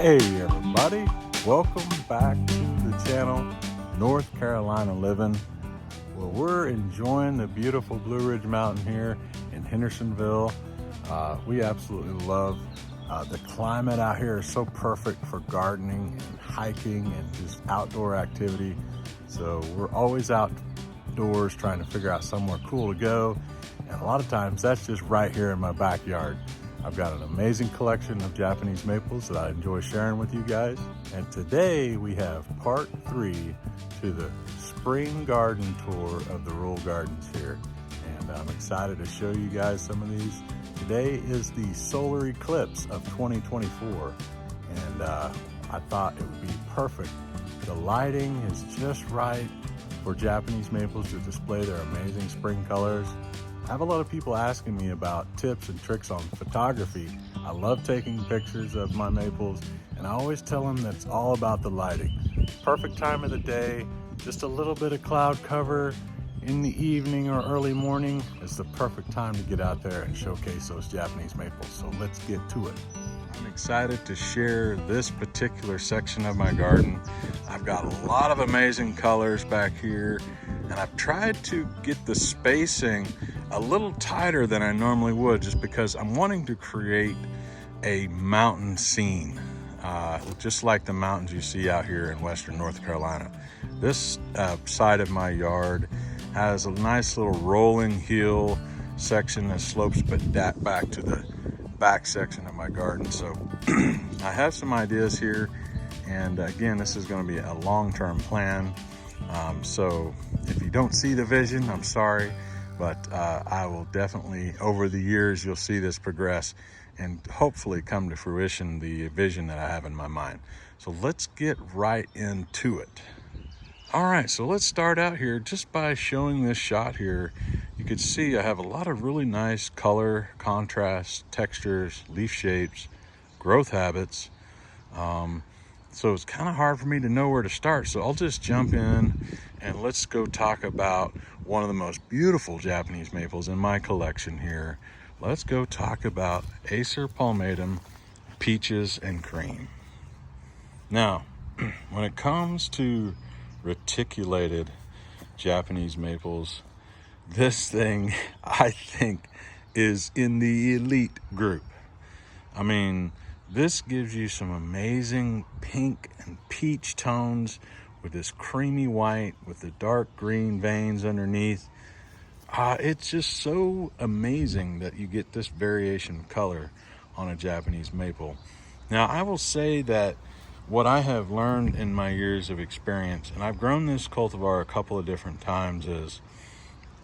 Hey everybody, welcome back to the channel North Carolina Living, where we're enjoying the beautiful Blue Ridge Mountain here in Hendersonville. We absolutely love the climate out here is so perfect for gardening and hiking and just outdoor activity. So we're always outdoors trying to figure out somewhere cool to go. And a lot of times that's just right here in my backyard. I've got an amazing collection of Japanese maples that I enjoy sharing with you guys. And today we have part 3 to the spring garden tour of the Rural Gardens here. And I'm excited to show you guys some of these. Today is the solar eclipse of 2024. And I thought it would be perfect. The lighting is just right for Japanese maples to display their amazing spring colors. I have a lot of people asking me about tips and tricks on photography. I love taking pictures of my maples, and I always tell them that it's all about the lighting. Perfect time of the day, just a little bit of cloud cover in the evening or early morning is the perfect time to get out there and showcase those Japanese maples. So let's get to it. I'm excited to share this particular section of my garden. I've got a lot of amazing colors back here, and I've tried to get the spacing a little tighter than I normally would, just because I'm wanting to create a mountain scene, just like the mountains you see out here in Western North Carolina. This side of my yard has a nice little rolling hill section that slopes back to the back section of my garden. So I have some ideas here, and again, this is going to be a long-term plan. So if you don't see the vision, I'm sorry. But I will definitely, over the years, you'll see this progress and hopefully come to fruition, the vision that I have in my mind. So let's get right into it. All right, so let's start out here just by showing this shot here. You can see I have a lot of really nice color, contrast, textures, leaf shapes, growth habits. So it's kind of hard for me to know where to start. So I'll just jump in and let's go talk about one of the most beautiful Japanese maples in my collection here. Let's go talk about Acer palmatum, peaches and cream. Now, when it comes to reticulated Japanese maples, this thing I think is in the elite group. I mean, this gives you some amazing pink and peach tones with this creamy white with the dark green veins underneath. It's just so amazing that you get this variation of color on a Japanese maple. Now, I will say that what I have learned in my years of experience, and I've grown this cultivar a couple of different times, is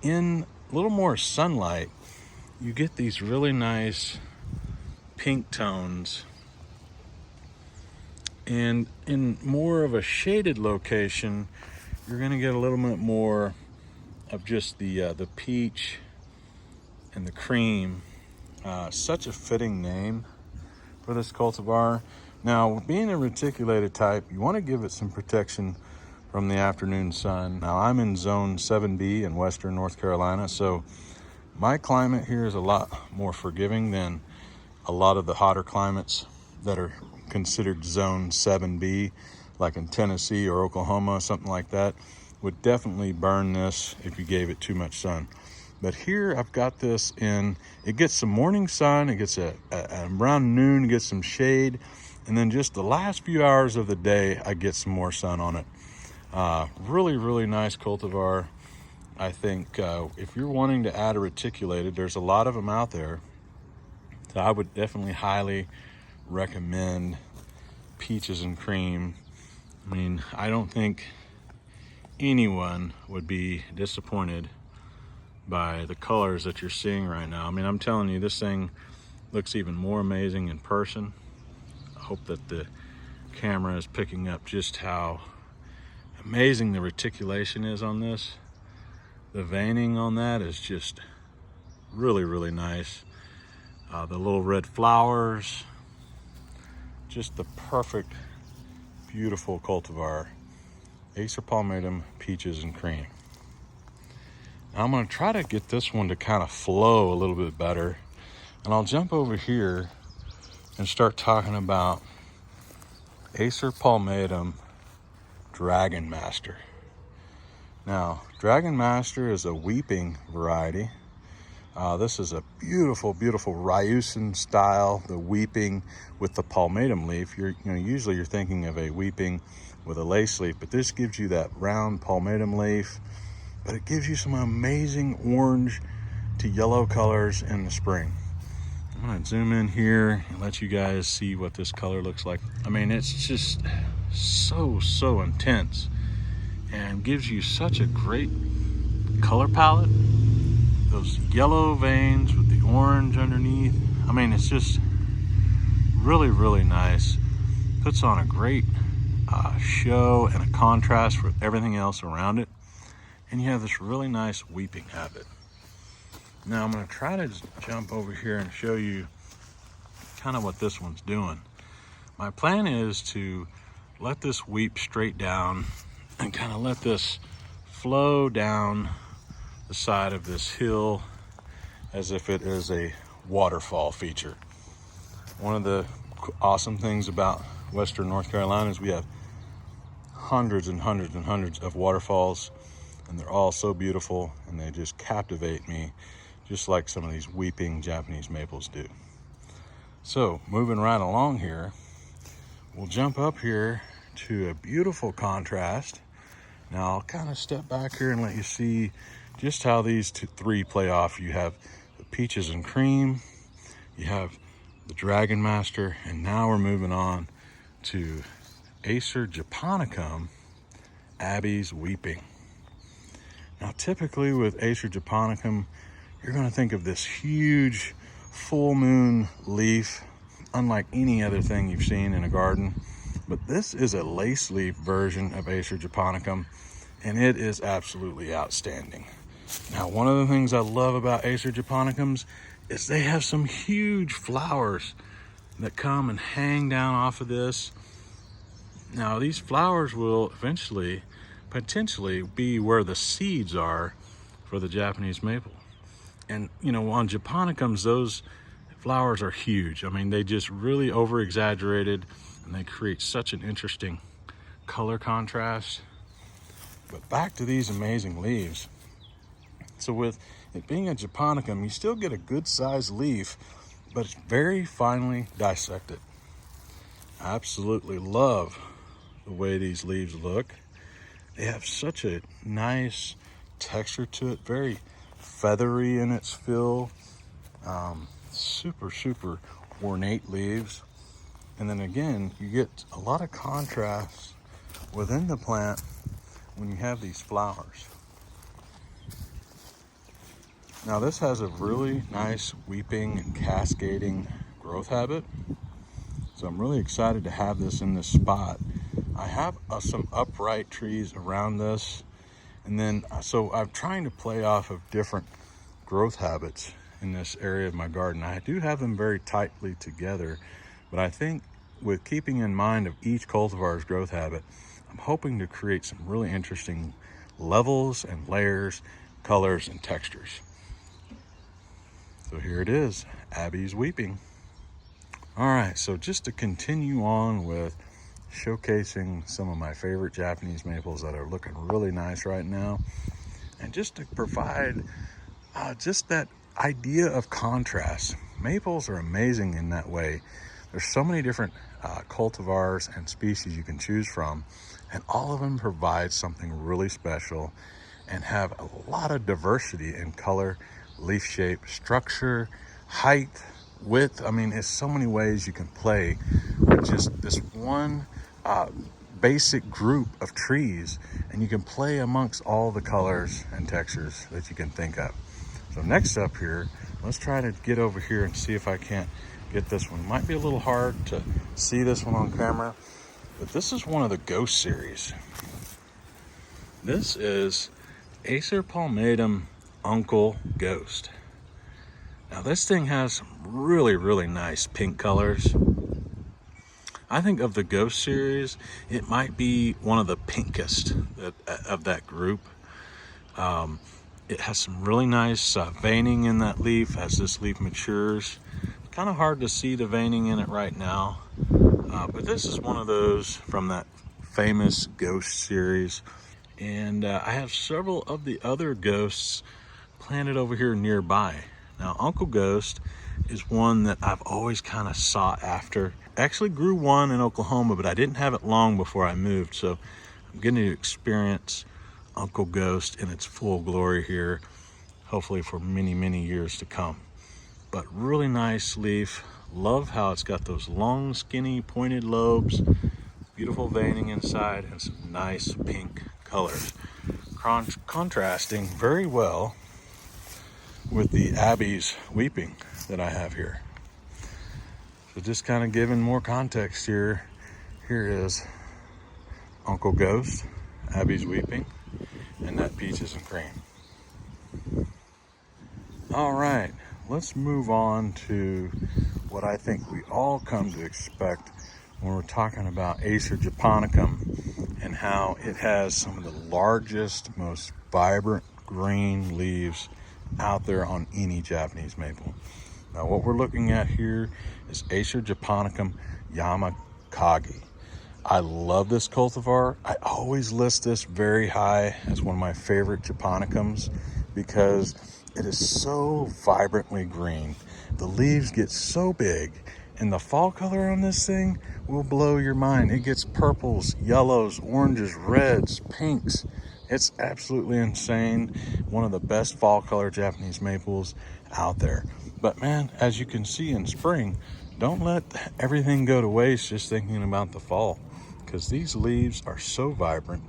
in a little more sunlight, you get these really nice pink tones. And in more of a shaded location, you're going to get a little bit more of just the peach and the cream. Such a fitting name for this cultivar. Now, being a reticulated type, you want to give it some protection from the afternoon sun. Now, I'm in zone 7B in Western North Carolina, so my climate here is a lot more forgiving than a lot of the hotter climates that are considered zone 7B, like in Tennessee or Oklahoma, something like that, would definitely burn this if you gave it too much sun. But here I've got this in, it gets some morning sun, it gets around noon, it gets some shade, and then just the last few hours of the day, I get some more sun on it. Really, really nice cultivar. I think if you're wanting to add a reticulated, there's a lot of them out there. So I would definitely highly recommend peaches and cream. I mean, I don't think anyone would be disappointed by the colors that you're seeing right now. I mean, I'm telling you, this thing looks even more amazing in person. I hope that the camera is picking up just how amazing the reticulation is on this. The veining on that is just really, really nice. The little red flowers, just the perfect, beautiful cultivar. Acer palmatum, peaches and cream. Now I'm going to try to get this one to kind of flow a little bit better. And I'll jump over here and start talking about Acer palmatum Dragon Master. Now, Dragon Master is a weeping variety. This is a beautiful, beautiful Ryusin style, the weeping with the palmatum leaf. Usually you're thinking of a weeping with a lace leaf, but this gives you that round palmatum leaf, but it gives you some amazing orange to yellow colors in the spring. I'm gonna zoom in here and let you guys see what this color looks like. I mean, it's just so intense and gives you such a great color palette. Those yellow veins with the orange underneath. I mean, it's just really nice. Puts on a great show and a contrast with everything else around it. And you have this really nice weeping habit. Now I'm gonna try to jump over here and show you kind of what this one's doing. My plan is to let this weep straight down and kind of let this flow down the side of this hill as if it is a waterfall feature. One of the awesome things about Western North Carolina is we have hundreds and hundreds of waterfalls, and they're all so beautiful and they just captivate me, just like some of these weeping Japanese maples do. So moving right along here, we'll jump up here to a beautiful contrast. Now I'll kind of step back here and let you see just how these three play off. You have the peaches and cream, you have the Dragon Master, and now we're moving on to Acer japonicum, Abby's Weeping. Now typically with Acer japonicum, you're gonna think of this huge full moon leaf, unlike any other thing you've seen in a garden. But this is a lace leaf version of Acer japonicum, and it is absolutely outstanding. Now, one of the things I love about Acer japonicums is they have some huge flowers that come and hang down off of this. Now, these flowers will eventually, potentially be where the seeds are for the Japanese maple. And, on japonicums, those flowers are huge. I mean, they just really over-exaggerated, and they create such an interesting color contrast. But back to these amazing leaves. So with it being a japonicum, you still get a good sized leaf, but it's very finely dissected. I absolutely love the way these leaves look. They have such a nice texture to it, very feathery in its feel. Super ornate leaves. And then again, you get a lot of contrast within the plant when you have these flowers. Now this has a really nice weeping and cascading growth habit. So I'm really excited to have this in this spot. I have some upright trees around this. And then, so I'm trying to play off of different growth habits in this area of my garden. I do have them very tightly together, but I think with keeping in mind of each cultivar's growth habit, I'm hoping to create some really interesting levels and layers, colors and textures. So here it is, Abby's Weeping. All right, so just to continue on with showcasing some of my favorite Japanese maples that are looking really nice right now, and just to provide just that idea of contrast. Maples are amazing in that way. There's so many different cultivars and species you can choose from, and all of them provide something really special and have a lot of diversity in color, leaf shape, structure, height, width. I mean, it's so many ways you can play with just this one basic group of trees, and you can play amongst all the colors and textures that you can think of. So next up here, let's try to get over here and see if I can't get this one. It might be a little hard to see this one on camera, but this is one of the Ghost series. This is Acer palmatum Uncle Ghost. Now this thing has some really nice pink colors. I think of the Ghost series, it might be one of the pinkest of that group. It has some really nice veining in that leaf as this leaf matures. Kind of hard to see the veining in it right now, But this is one of those from that famous ghost series. And I have several of the other ghosts planted over here nearby. Now, Uncle Ghost is one that I've always kind of sought after. I actually grew one in Oklahoma, but I didn't have it long before I moved. So I'm getting to experience Uncle Ghost in its full glory here, hopefully for many, many years to come. But really nice leaf. Love how it's got those long, skinny, pointed lobes, beautiful veining inside, and some nice pink colors. Contrasting very well with the Abby's weeping that I have here. So just kind of giving more context here. Here is Uncle Ghost, Abby's weeping, and that peaches and cream. All right, let's move on to what I think we all come to expect when we're talking about Acer japonicum and how it has some of the largest, most vibrant green leaves out there on any Japanese maple. Now what we're looking at here is Acer japonicum Yamakagi. I love this cultivar. I always list this very high as one of my favorite japonicums because it is so vibrantly green. The leaves get so big, and the fall color on this thing will blow your mind. It gets purples, yellows, oranges, reds, pinks. It's absolutely insane. One of the best fall color Japanese maples out there. But man, as you can see in spring, don't let everything go to waste just thinking about the fall, because these leaves are so vibrant.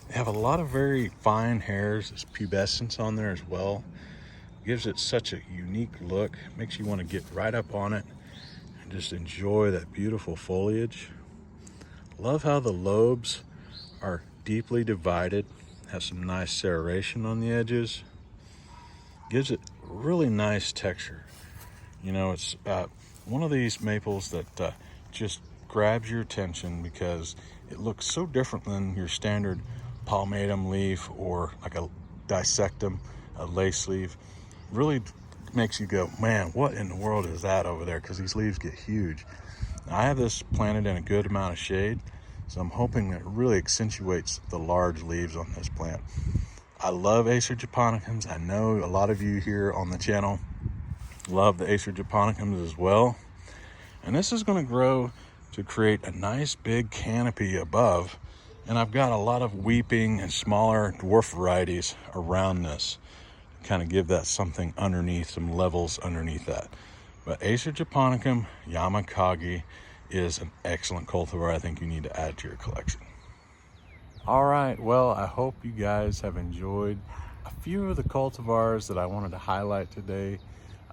They have a lot of very fine hairs. There's pubescence on there as well. Gives it such a unique look. Makes you want to get right up on it and just enjoy that beautiful foliage. Love how the lobes are deeply divided. Has some nice serration on the edges. Gives it really nice texture. You know, it's one of these maples that just grabs your attention because it looks so different than your standard palmatum leaf or like a dissectum, a lace leaf. Really makes you go, man, what in the world is that over there? Because these leaves get huge. Now, I have this planted in a good amount of shade, so I'm hoping that it really accentuates the large leaves on this plant. I love Acer japonicums. I know a lot of you here on the channel love the Acer japonicums as well. And this is going to grow to create a nice big canopy above. And I've got a lot of weeping and smaller dwarf varieties around this. Kind of give that something underneath, some levels underneath that. But Acer japonicum Yamakagi is an excellent cultivar I think you need to add to your collection. All right, well, I hope you guys have enjoyed a few of the cultivars that I wanted to highlight today.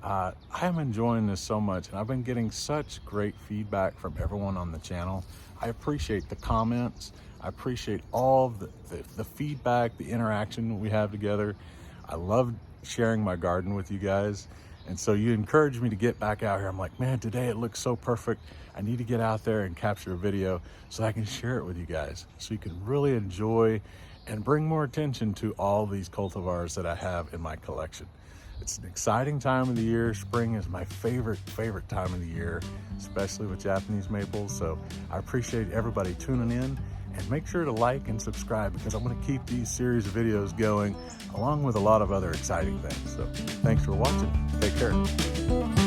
I am enjoying this so much, and I've been getting such great feedback from everyone on the channel. I appreciate the comments. I appreciate all the feedback, the interaction we have together. I love sharing my garden with you guys. And so you encourage me to get back out here. I'm like, man, today it looks so perfect. I need to get out there and capture a video so I can share it with you guys, so you can really enjoy and bring more attention to all these cultivars that I have in my collection. It's an exciting time of the year. Spring is my favorite time of the year, especially with Japanese maples. So I appreciate everybody tuning in, and make sure to like and subscribe because I'm going to keep these series of videos going along with a lot of other exciting things. So thanks for watching. Take care.